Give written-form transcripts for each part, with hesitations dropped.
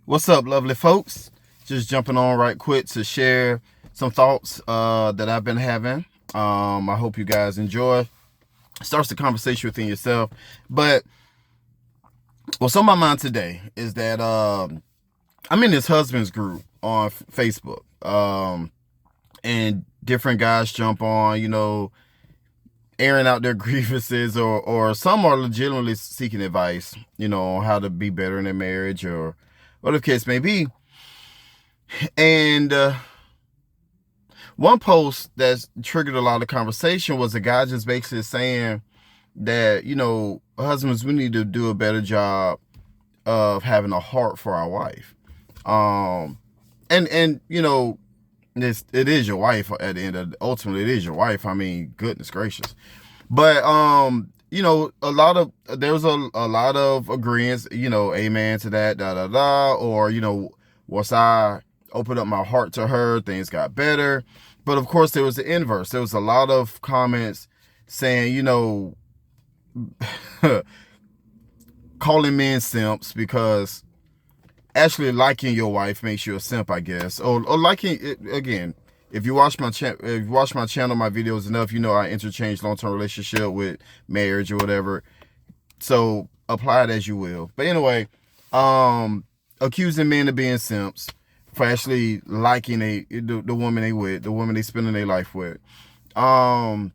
What's up, lovely folks? Just jumping on right quick to share some thoughts that I've been having. I hope you guys enjoy. Starts the conversation within yourself. But what's on my mind today is that I'm in this husband's group on Facebook. And different guys jump on, airing out their grievances, or some are legitimately seeking advice, on how to be better in their marriage or whatever the case may be. And one post that's triggered a lot of conversation was a guy just basically saying that, husbands, we need to do a better job of having a heart for our wife. And it is your wife at the end of ultimately it is your wife. I mean, goodness gracious. But there was a lot of agreements, amen to that, or once I opened up my heart to her, things got better. But of course there was the inverse. There was a lot of comments saying, calling men simps, because actually liking your wife makes you a simp, I guess. Or liking it, again, if you watch my channel, my videos enough, I interchange long-term relationship with marriage or whatever. So apply it as you will. But anyway, accusing men of being simps for actually liking the woman they with, the woman they spending their life with. And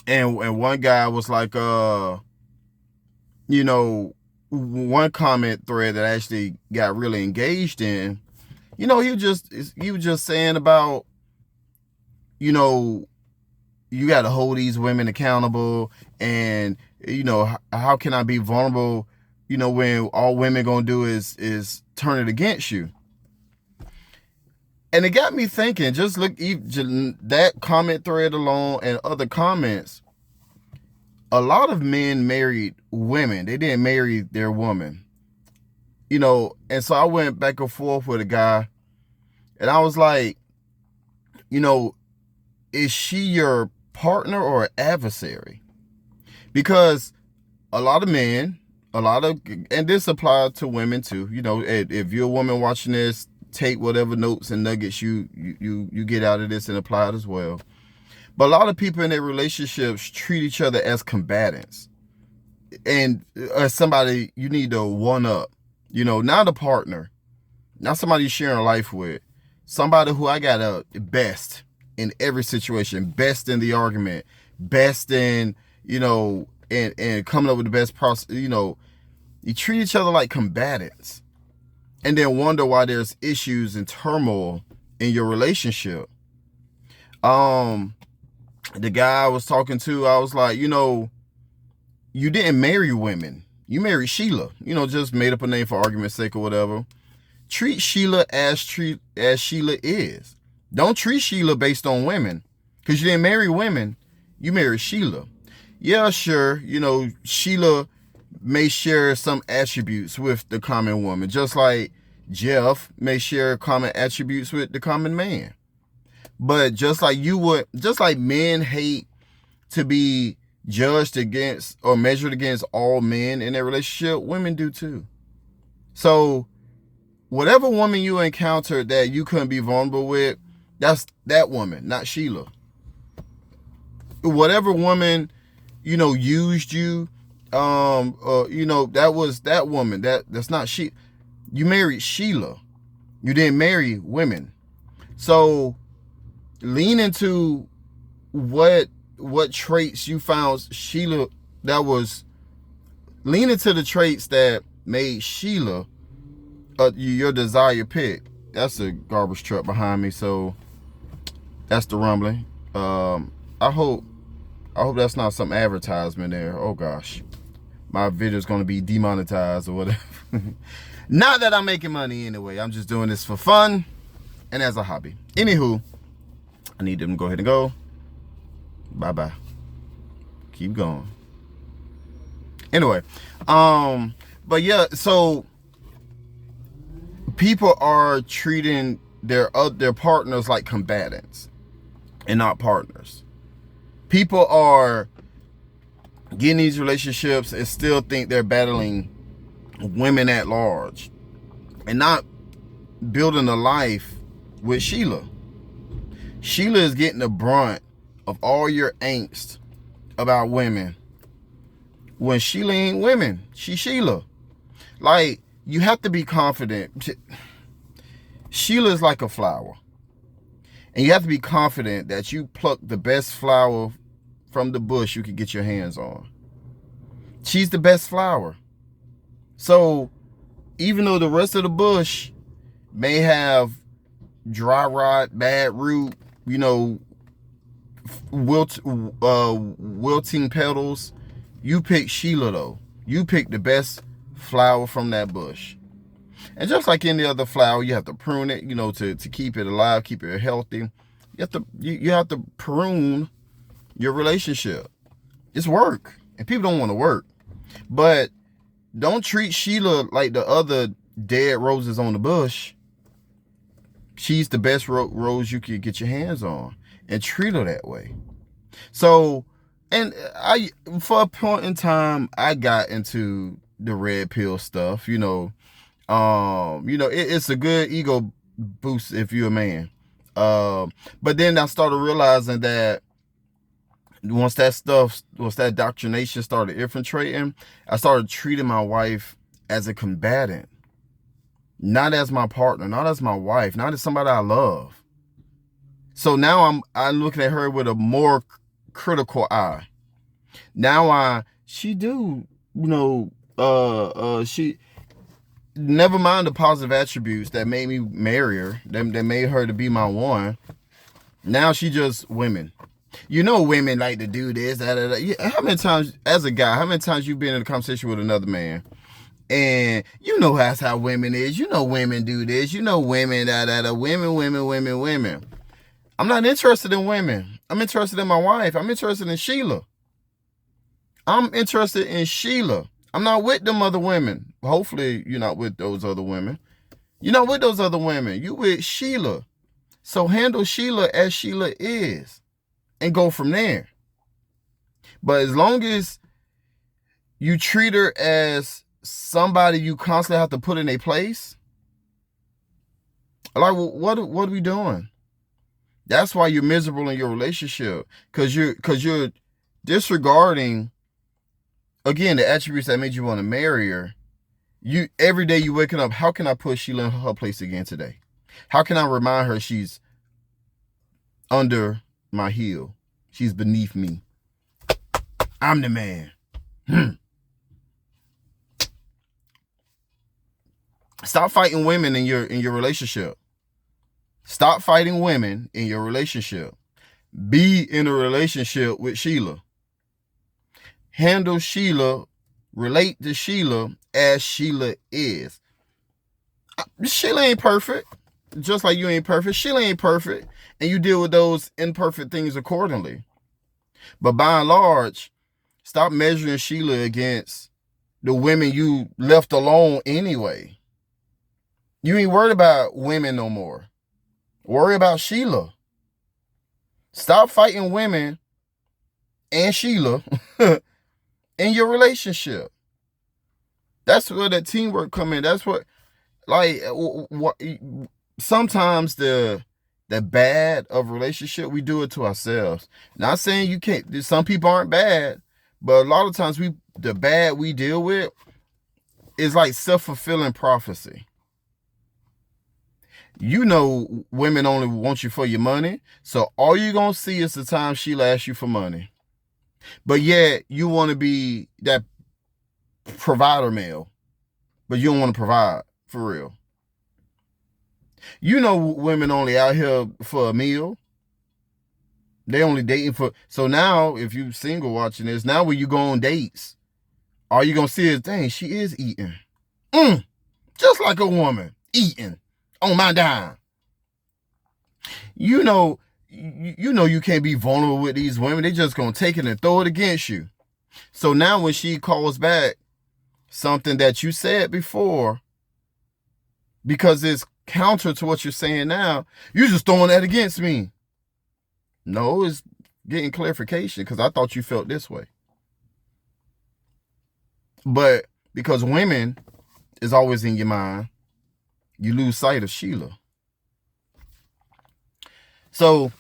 one guy was like, one comment thread that I actually got really engaged in, he was just saying about, you got to hold these women accountable, and how can I be vulnerable, when all women gonna do is turn it against you. And it got me thinking, just look, that comment thread alone and other comments, a lot of men married women. They didn't marry their woman. And so I went back and forth with a guy, and I was like, is she your partner or adversary? Because a lot of men, and this applies to women too, if you're a woman watching this, take whatever notes and nuggets you get out of this and apply it as well. But a lot of people in their relationships treat each other as combatants, and as somebody you need to one up, not a partner, not somebody you're sharing life with, somebody who I got a best in every situation, best in the argument, best in, and coming up with the best process. You treat each other like combatants, and then wonder why there's issues and turmoil in your relationship. The guy I was talking to, I was like, you didn't marry women. You married Sheila. Just made up a name for argument's sake or whatever. Treat Sheila as Sheila is. Don't treat Sheila based on women, because you didn't marry women. You married Sheila. Yeah, sure. Sheila may share some attributes with the common woman, just like Jeff may share common attributes with the common man. But just like men hate to be judged against or measured against all men in their relationship, women do too. So whatever woman you encountered that you couldn't be vulnerable with, that's that woman, not Sheila. Whatever woman, used you, that was that woman. That's not she. You married Sheila. You didn't marry women. So lean into what traits you found Sheila, lean into the traits that made Sheila your desired pick. That's a garbage truck behind me, so that's the rumbling. I hope that's not some advertisement there. Oh gosh, my video's gonna be demonetized or whatever. Not that I'm making money anyway. I'm just doing this for fun and as a hobby. Anywho, I need them to go ahead and go. Bye-bye. Keep going. Anyway, but yeah, so people are treating their partners like combatants and not partners. People are getting these relationships and still think they're battling women at large. and not building a life with Sheila. Sheila is getting the brunt of all your angst about women. When Sheila ain't women, she's Sheila. Like, you have to be confident. Sheila is like a flower. And you have to be confident that you pluck the best flower from the bush you could get your hands on. She's the best flower. So, even though the rest of the bush may have dry rot, bad root, wilting petals, you pick Sheila though. You pick the best flower from that bush. And just like any other flower, you have to prune it, to keep it alive, keep it healthy. You have to prune your relationship. It's work, and people don't want to work. But don't treat Sheila like the other dead roses on the bush. She's the best rose you could get your hands on, and treat her that way. So, and for a point in time, I got into the red pill stuff. It's a good ego boost if you're a man. But then I started realizing that once that indoctrination started infiltrating, I started treating my wife as a combatant, not as my partner, not as my wife, not as somebody I love. So now I'm looking at her with a more critical eye. Now she never mind the positive attributes that made me marry her, that made her to be my one. Now she just women. Women like to do this, that. How many times, as a guy, you've been in a conversation with another man, and that's how women is. Women do this. Women, women. I'm not interested in women. I'm interested in my wife. I'm interested in Sheila. I'm not with them other women. Hopefully, you're not with those other women. You're not with those other women. You with Sheila. So handle Sheila as Sheila is and go from there. But as long as you treat her as somebody you constantly have to put in a place, like, what are we doing? That's why you're miserable in your relationship, because you're disregarding, again, the attributes that made you want to marry her. Every day you waking up, how can I put Sheila in her place again today? How can I remind her she's under my heel? She's beneath me. I'm the man. Stop fighting women in your relationship. Stop fighting women in your relationship. Be in a relationship with Sheila. Handle Sheila, relate to Sheila as Sheila is. Sheila ain't perfect, just like you ain't perfect. Sheila ain't perfect, and you deal with those imperfect things accordingly. But by and large, stop measuring Sheila against the women you left alone anyway. You ain't worried about women no more. Worry about Sheila. Stop fighting women and Sheila in your relationship. That's where the teamwork come in. That's what sometimes the bad of relationship, we do it to ourselves. Not saying you can't. Some people aren't bad, but a lot of times the bad we deal with is like self-fulfilling prophecy. Women only want you for your money, so all you're gonna see is the time she'll ask you for money. But yet you want to be that provider male, but you don't want to provide for real. Women only out here for a meal. They only dating for. So now, if you single watching this, now when you go on dates, all you gonna see is, dang, she is eating. Just like a woman eating on my dime. You can't be vulnerable with these women. They just gonna take it and throw it against you. So now when she calls back something that you said before, because it's counter to what you're saying now, you're just throwing that against me. No, it's getting clarification, because I thought you felt this way. But because women is always in your mind, you lose sight of Sheila. So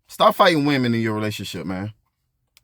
stop fighting women in your relationship, man.